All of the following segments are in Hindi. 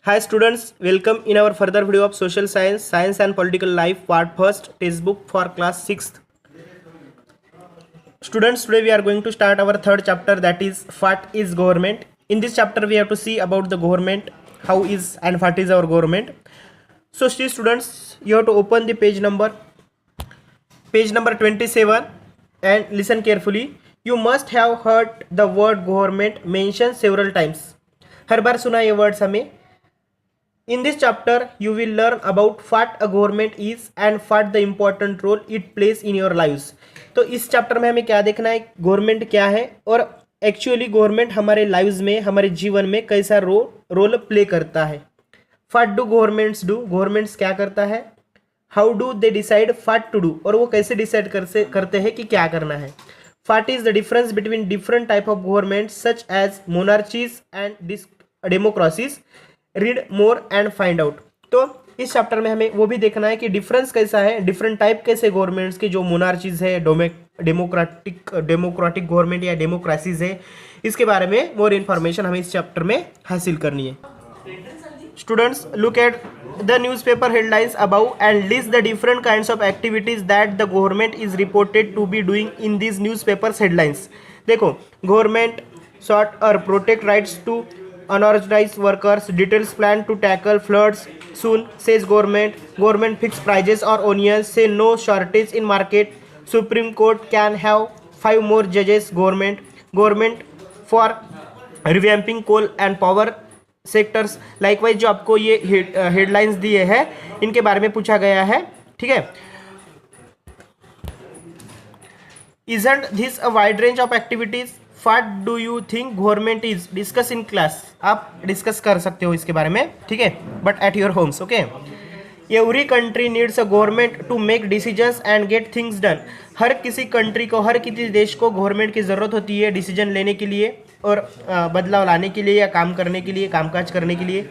Hi students, welcome in our further video of social science, science and political life part first textbook for class 6th. Students, today we are going to start our third chapter, that is what is government. In this chapter we have to see about the government, how is and what is our government. So see students, you have to open the page number 27 and listen carefully. You must have heard the word government mentioned several times. हर बार सुना ये वर्ड्स हमें. In this chapter, you will learn about what a government is and what the important role it plays in your lives. तो इस चैप्टर में हमें क्या देखना है, गवर्नमेंट क्या है और एक्चुअली गवर्नमेंट हमारे लाइव्स में, हमारे जीवन में कैसा रोल प्ले करता है. What do governments do? Governments क्या करता है. How do they decide what to do? और वो कैसे डिसाइड करते हैं कि क्या करना है. What is the difference between different type of governments such as monarchies and democracies? Read more and find out. तो इस चैप्टर में हमें वो भी देखना है कि डिफरेंस कैसा है, डिफरेंट टाइप कैसे गवर्नमेंट्स के, जो मोनार्चीज है, डेमोक्रेटिक गवर्नमेंट या डेमोक्रेसीज है, इसके बारे में मोर इन्फॉर्मेशन हमें इस चैप्टर में हासिल करनी है. Students, look at the newspaper headlines about and list the different kinds of activities that the government is reported to be doing in this newspapers headlines. देखो, गवर्नमेंट सॉर्ट और protect rights to unorganized workers, details plan to tackle floods soon, says government. Government fix prices or onions, say no shortage in market. Supreme Court can have 5 more judges. Government for revamping coal and power sectors. Likewise जो आपको ये हेडलाइंस दिए हैं, इनके बारे में पूछा गया है. ठीक है. Isn't this a wide range of activities? What do you think government is? Discuss in class. आप डिस्कस कर सकते हो इसके बारे में, ठीक है, but at your homes. Okay. Every country needs a government to make decisions and get things done. हर किसी कंट्री को, हर किसी देश को गवर्नमेंट की ज़रूरत होती है डिसीजन लेने के लिए और बदलाव लाने के लिए या काम करने के लिए, कामकाज करने के लिए.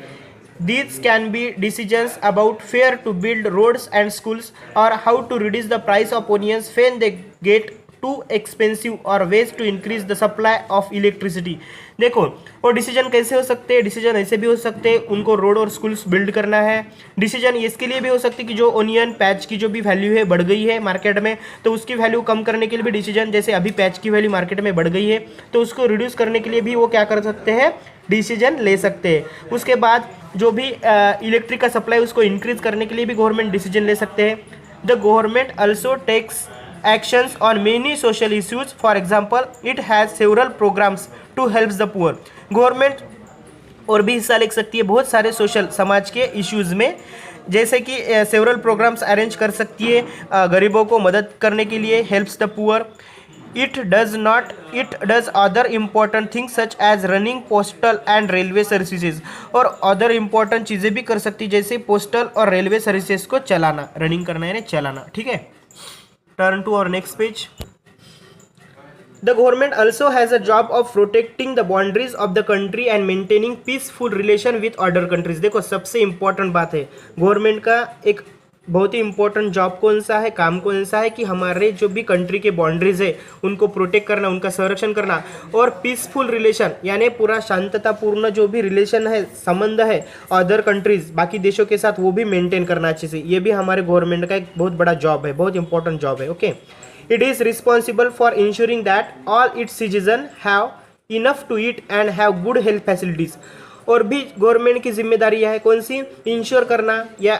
These can be decisions about where to build roads and schools or how to reduce the price of onions when they get too expensive or ways to increase the supply of electricity. देखो, वो डिसीजन कैसे हो सकते हैं, डिसीजन ऐसे भी हो सकते हैं, उनको रोड और स्कूल्स बिल्ड करना है. डिसीजन इसके लिए भी हो सकती है कि जो ओनियन पैच की जो भी वैल्यू है बढ़ गई है मार्केट में, तो उसकी वैल्यू कम करने के लिए भी डिसीजन, जैसे अभी पैच की वैल्यू मार्केट में बढ़ गई है तो उसको रिड्यूस करने के लिए भी वो क्या कर सकते हैं, डिसीजन ले सकते हैं. उसके बाद जो भी इलेक्ट्रिक का सप्लाई उसको इंक्रीज करने के लिए भी गवर्नमेंट डिसीजन ले सकते हैं. The government also takes actions on many social issues. For example, it has several programs to help the poor. Government और भी हिस्सा ले सकती है बहुत सारे सोशल, समाज के इश्यूज़ में, जैसे कि सेवरल प्रोग्राम्स अरेंज कर सकती है गरीबों को मदद करने के लिए, helps the poor. It does other important things such as running postal and railway services. और अदर इम्पॉर्टेंट चीज़ें भी कर सकती है, जैसे पोस्टल और रेलवे सर्विसेज को चलाना, रनिंग करना यानी चलाना. ठीक है. Turn to our next page. The government also has a job of protecting the boundaries of the country and maintaining peaceful relation with other countries. देखो, सबसे इम्पोर्टेंट बात है, गवर्नमेंट का एक बहुत ही इंपॉर्टेंट जॉब कौन सा है, काम कौन सा है कि हमारे जो भी कंट्री के बाउंड्रीज है उनको प्रोटेक्ट करना, उनका संरक्षण करना, और पीसफुल रिलेशन यानी पूरा शांततापूर्ण जो भी रिलेशन है, संबंध है अदर कंट्रीज, बाकी देशों के साथ, वो भी मेंटेन करना अच्छे से. ये भी हमारे गवर्नमेंट का एक बहुत बड़ा जॉब है, बहुत इंपॉर्टेंट जॉब है. Okay. It is responsible for ensuring that all its citizen have enough to eat and have good health facilities. और भी गवर्नमेंट की जिम्मेदारी है कौन सी, इंश्योर करना या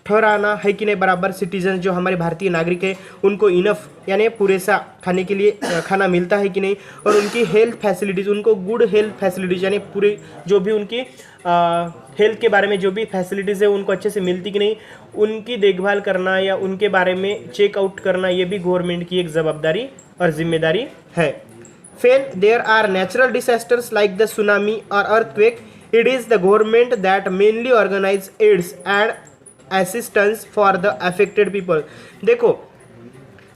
ठहराना है कि नहीं बराबर सिटीजन जो हमारे भारतीय नागरिक है उनको इनफ यानी पूरे सा खाने के लिए खाना मिलता है कि नहीं, और उनकी हेल्थ फैसिलिटीज़, उनको गुड हेल्थ फैसिलिटीज़ यानी पूरे जो भी उनकी हेल्थ के बारे में जो भी फैसिलिटीज़ है उनको अच्छे से मिलती कि नहीं, उनकी देखभाल करना या उनके बारे में चेकआउट करना, ये भी गवर्नमेंट की एक जवाबदारी और जिम्मेदारी है. When there are natural disasters like the tsunami or earthquake, it is the government that mainly organize aids and assistance for the affected people. देखो,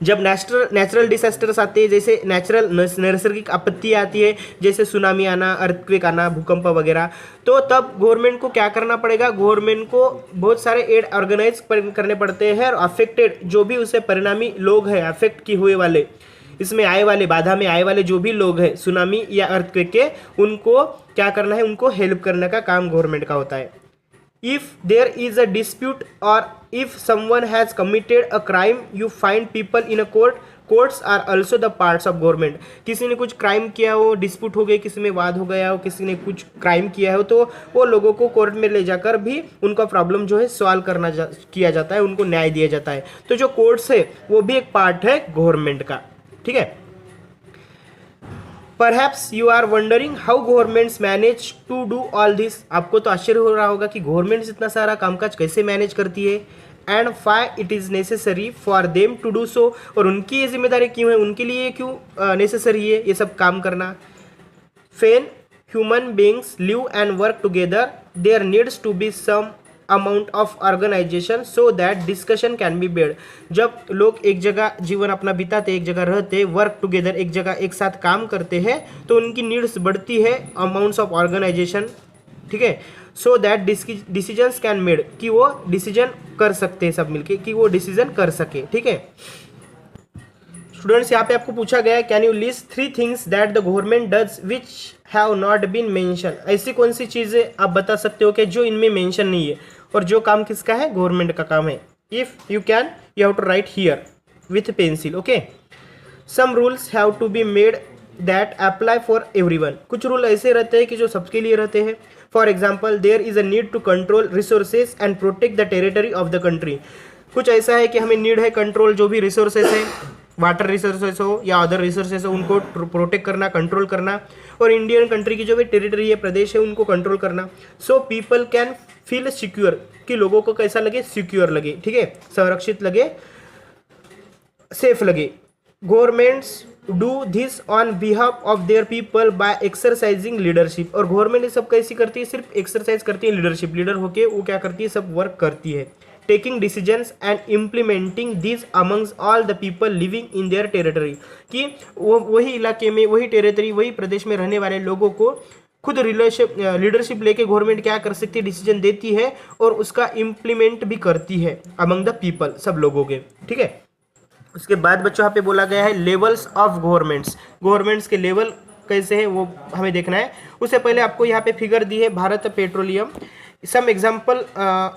जब नेचुरल डिसास्टर्स आते हैं, जैसे नैसर्गिक आपत्ति आती है, जैसे सुनामी आना, अर्थक्वेक आना, भूकंप वगैरह, तो तब गवर्नमेंट को क्या करना पड़ेगा, गवर्नमेंट को बहुत सारे एड ऑर्गेनाइज करने पड़ते हैं, और अफेक्टेड जो भी उसे परिणामी लोग हैं, अफेक्ट किए हुए वाले, इसमें आए वाले, बाधा में आए वाले जो भी लोग हैं सुनामी या अर्थक्वेक के, उनको क्या करना है, उनको हेल्प करने का काम गवर्नमेंट का होता है। If there is a dispute और if someone has committed a crime you find people in a court, courts are also the parts of government. किसी ने कुछ क्राइम किया हो, डिस्प्यूट हो गए, किसी में वाद हो गया हो, किसी ने कुछ क्राइम किया हो, तो वो लोगों को कोर्ट में ले जाकर भी उनका प्रॉब्लम जो है सॉल्व किया जाता है, उनको न्याय दिया जाता है। तो जो कोर्ट्स है वो भी एक पार्ट है गवर्नमेंट का, ठीक है। Perhaps you are wondering how governments manage to do all this। आपको तो आश्चर्य हो रहा होगा कि गवर्नमेंट इतना सारा कामकाज कैसे मैनेज करती है, and why it is necessary for them to do so, और उनकी ये जिम्मेदारी क्यों है, उनके लिए क्यों नेसेसरी है ये सब काम करना। When human beings live and work together there needs to be some amount of organization so that discussion can be bed. जब लोग एक जगह जीवन अपना बिताते, एक जगह रहते, वर्क टुगेदर, एक जगह एक साथ काम करते हैं, तो उनकी नीड्स बढ़ती है, अमाउंट्स ऑफ ऑर्गेनाइजेशन, ठीक है, so that decisions can made, कि वो डिसीजन कर सकते हैं सब मिलके, कि वो डिसीजन कर सके, ठीक है। स्टूडेंट्स यहाँ पे आपको पूछा गया है can you list 3 things that the government does which have not been mention. ऐसी कौन सी चीज़ें आप बता सकते हो कि जो इनमें मेंशन नहीं है, और जो काम किसका है, गवर्नमेंट का काम है। If you can you have to write here with pencil, okay. Some rules have to be made that apply for everyone. कुछ रूल ऐसे रहते हैं कि जो सबके लिए रहते हैं। For example there is a need to control resources and protect the territory of the country. कुछ ऐसा है कि हमें नीड है कंट्रोल, जो भी रिसोर्सेज है, वाटर रिसोर्सेस हो या अदर रिसोर्सेस हो, उनको प्रोटेक्ट करना, कंट्रोल करना, और इंडियन कंट्री की जो भी टेरिटरी है, प्रदेश है, उनको कंट्रोल करना। So people can feel secure, कि लोगों को कैसा लगे, सिक्योर लगे, ठीक है, संरक्षित लगे, सेफ लगे। Governments do this on behalf of their people by exercising leadership. और गवर्नमेंट ये सब कैसी करती है, सिर्फ एक्सरसाइज करती है, लीडरशिप, लीडर होके वो क्या करती है, सब वर्क करती है। Taking decisions and implementing this amongst all the people living in their territory, कि वो वही इलाके में, वही टेरिटरी, वही प्रदेश में रहने वाले लोगों को खुद लीडरशिप लेके गवर्नमेंट क्या कर सकती है, डिसीजन देती है और उसका इम्प्लीमेंट भी करती है अमंग द पीपल, सब लोगों के, ठीक है। उसके बाद बच्चों यहाँ पे बोला गया है लेवल्स ऑफ गवर्नमेंट्स के लेवल कैसे हैं वो हमें देखना है। उससे पहले आपको यहाँ पे फिगर दी है Bharat petroleum. Some example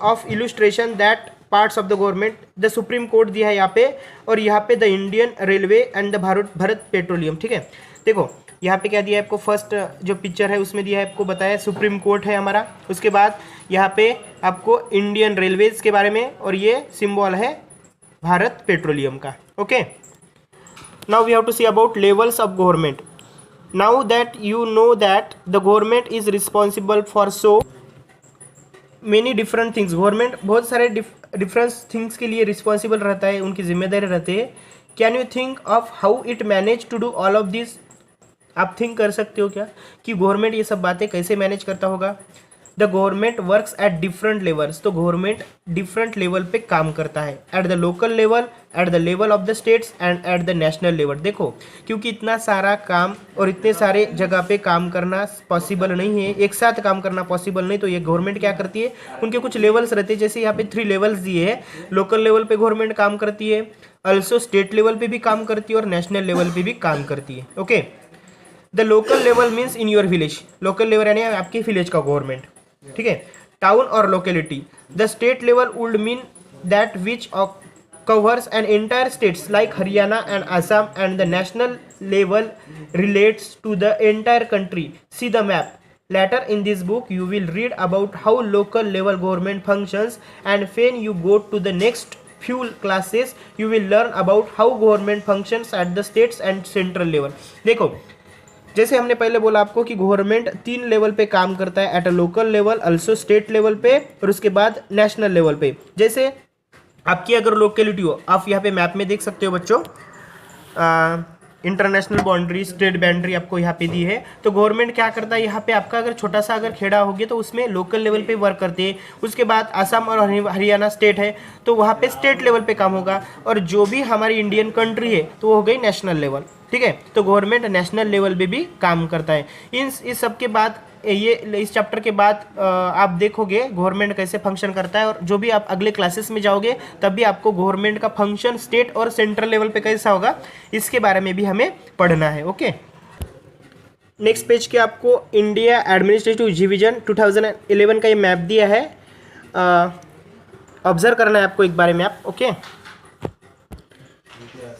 of illustration that parts of the government, the supreme court दिया है यहाँ पे, और यहाँ पे the Indian railway and the Bharat petroleum, ठीक है। देखो यहाँ पे क्या दिया है आपको, फर्स्ट जो पिक्चर है उसमें दिया है आपको, बताया सुप्रीम कोर्ट है हमारा। उसके बाद यहाँ पे आपको इंडियन रेलवेज के बारे में, और ये सिंबल है भारत पेट्रोलियम का, okay. Now we have to see about levels of government. Now that you know that the government is responsible for so many different things. Government बहुत सारे डिफरेंट थिंग्स के लिए रिस्पॉन्सिबल रहता है, उनकी जिम्मेदारी रहती है। Can you think of how it manage to do all of this. आप थिंक कर सकते हो क्या कि गवर्नमेंट ये सब बातें कैसे मैनेज करता होगा। The government works at different levels, तो गवर्नमेंट डिफरेंट लेवल पे काम करता है, at the local level, at the level of the states and at the national level. देखो क्योंकि इतना सारा काम और इतने सारे जगह पे काम करना पॉसिबल नहीं है, एक साथ काम करना पॉसिबल नहीं, तो ये गवर्नमेंट क्या करती है, उनके कुछ लेवल्स रहते हैं। जैसे यहाँ पे 3 लेवल्स दिए हैं, लोकल लेवल पे गवर्नमेंट काम करती है, ऑल्सो स्टेट लेवल पे भी काम करती है, और नेशनल लेवल पे भी काम करती है, okay. The local level means in your village, local level यानी आपके विलेज का गवर्नमेंट, ठीक है, टाउन और locality. The state level would mean that which covers an entire states like Haryana and Assam, and the national level relates to the entire country. See the map. Later in this book you will read about how local level government functions, and when you go to the next few classes you will learn about how government functions at the states and central level. देखो जैसे हमने पहले बोला आपको कि गवर्नमेंट 3 लेवल पे काम करता है, at a local level, also state level पे, और उसके बाद नेशनल लेवल पे। जैसे आपकी अगर लोकेलिटी हो, आप यहाँ पे मैप में देख सकते हो बच्चों, इंटरनेशनल बाउंड्री, स्टेट बाउंड्री आपको यहाँ पे दी है। तो गवर्नमेंट क्या करता है, यहाँ पे आपका अगर छोटा सा अगर खेड़ा हो गया तो उसमें लोकल लेवल पे वर्क करते हैं। उसके बाद असम और हरियाणा स्टेट है तो वहाँ पे स्टेट लेवल पे काम होगा, और जो भी हमारी इंडियन कंट्री है तो वो हो गई नेशनल लेवल, ठीक है। तो गवर्नमेंट नेशनल लेवल पे भी काम करता है। इस सब के बाद ये इस चैप्टर के बाद आप देखोगे गवर्नमेंट कैसे फंक्शन करता है, और जो भी आप अगले क्लासेस में जाओगे तब भी आपको गवर्नमेंट का फंक्शन स्टेट और सेंट्रल लेवल पे कैसा होगा इसके बारे में भी हमें पढ़ना है। ओके, नेक्स्ट पेज के आपको इंडिया एडमिनिस्ट्रेटिव डिवीजन 2011 का ये मैप दिया है, ऑब्जर्व करना है आपको एक बारे में आप। ओके,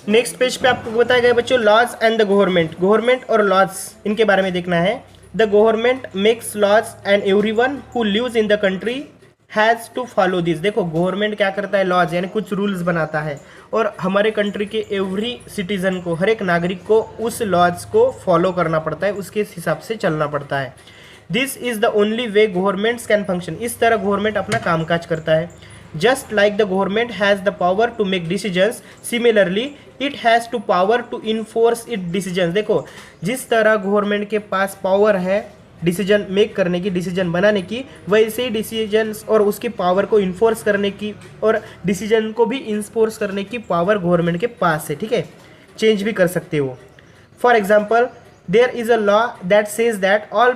नेक्स्ट पेज पे आपको बताया गया बच्चों लॉज एंड द गवर्नमेंट और लॉज इनके बारे में देखना है। The government makes laws and everyone who lives in the country has to follow this. देखो गवर्नमेंट क्या करता है, लॉज यानी कुछ रूल्स बनाता है, और हमारे कंट्री के एवरी सिटीजन को, हर एक नागरिक को उस लॉज को फॉलो करना पड़ता है, उसके हिसाब से चलना पड़ता है। This is the only way governments can function. इस तरह गवर्नमेंट अपना कामकाज करता है। Just like the government has the power to make decisions, similarly it has to power to enforce it decisions. देखो जिस तरह गवर्नमेंट के पास पावर है डिसीजन मेक करने की, डिसीजन बनाने की, वैसे ही डिसीजंस और उसकी पावर को इन्फोर्स करने की और डिसीजन को भी इन्फोर्स करने की पावर गवर्नमेंट के पास है। ठीक है, चेंज भी कर सकते हो। For example there is a law that says that all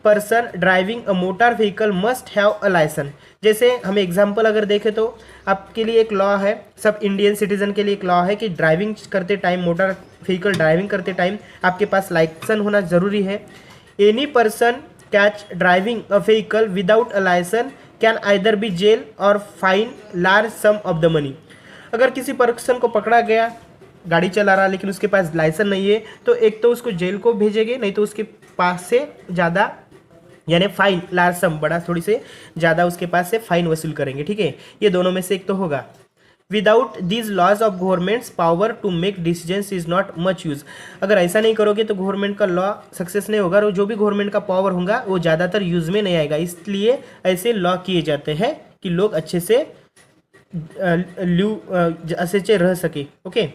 person driving a motor vehicle must have a licence. जैसे हम एग्जाम्पल अगर देखें तो आपके लिए एक लॉ है, सब इंडियन सिटीजन के लिए एक लॉ है कि ड्राइविंग करते टाइम, मोटर व्हीकल ड्राइविंग करते टाइम आपके पास लाइसेंस होना ज़रूरी है। Any person catch driving a vehicle without a licence can either be jail और fine large sum of the money. अगर किसी पर्सन को पकड़ा गया गाड़ी चला रहा लेकिन उसके पास लाइसेंस नहीं है, तो एक तो उसको जेल को भेजेंगे, नहीं तो उसके पास से ज़्यादा यानी फाइन लार्ज सम, बड़ा थोड़ी से ज़्यादा उसके पास से फाइन वसूल करेंगे। ठीक है, ये दोनों में से एक तो होगा। Without these laws of governments power to make decisions is not much use. अगर ऐसा नहीं करोगे तो गवर्नमेंट का लॉ सक्सेस नहीं होगा, और जो भी गवर्नमेंट का पावर होगा वो ज़्यादातर यूज में नहीं आएगा। इसलिए ऐसे लॉ किए जाते हैं कि लोग अच्छे से रह सके। ओके,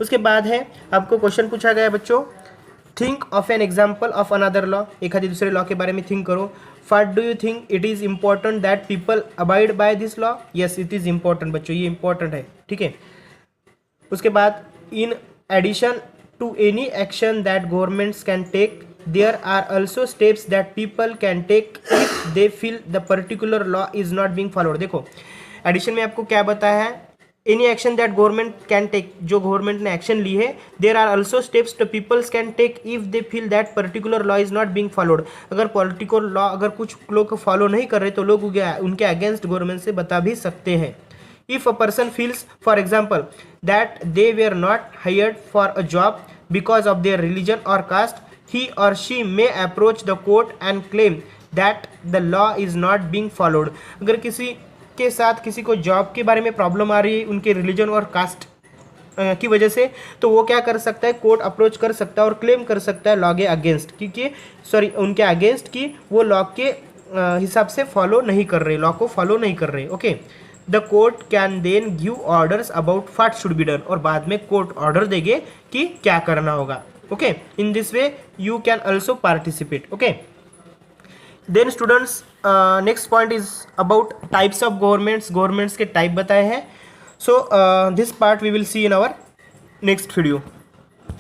उसके बाद है आपको क्वेश्चन पूछा गया बच्चों, think of an example of another law. एक आधे दूसरे लॉ के बारे में थिंक करो। What do you think it is important that people abide by this law. Yes it is important बच्चों, ये इंपॉर्टेंट है। ठीक है, उसके बाद in addition to any action that governments can take there are also steps that people can take if they feel the particular law is not being followed. देखो एडिशन में आपको क्या बताया है, any action that government can take, जो गवर्नमेंट ने एक्शन ली है, there are also steps the peoples can take if they feel that particular law is not being followed. अगर पर्टिकुलर लॉ अगर कुछ लोग फॉलो नहीं कर रहे तो लोग उनके अगेंस्ट गवर्नमेंट से बता भी सकते हैं। If a person feels for example that they were not hired for a job because of their religion or caste, he or she may approach the court and claim that the law is not being followed. अगर किसी के साथ किसी को जॉब के बारे में प्रॉब्लम आ रही है उनके रिलीजन और कास्ट की वजह से, तो वो क्या कर सकता है, कोर्ट अप्रोच कर सकता है और क्लेम कर सकता है लॉ के अगेंस्ट, क्योंकि उनके अगेंस्ट की वो लॉ के हिसाब से फॉलो नहीं कर रहे, लॉ को फॉलो नहीं कर रहे। Okay, the court can then give orders about what should be done, और बाद में कोर्ट ऑर्डर देंगे कि क्या करना होगा। Okay, in this way you can also participate. Okay, then students next point is about types of governments के टाइप बताए हैं। So this part we will see in our next video.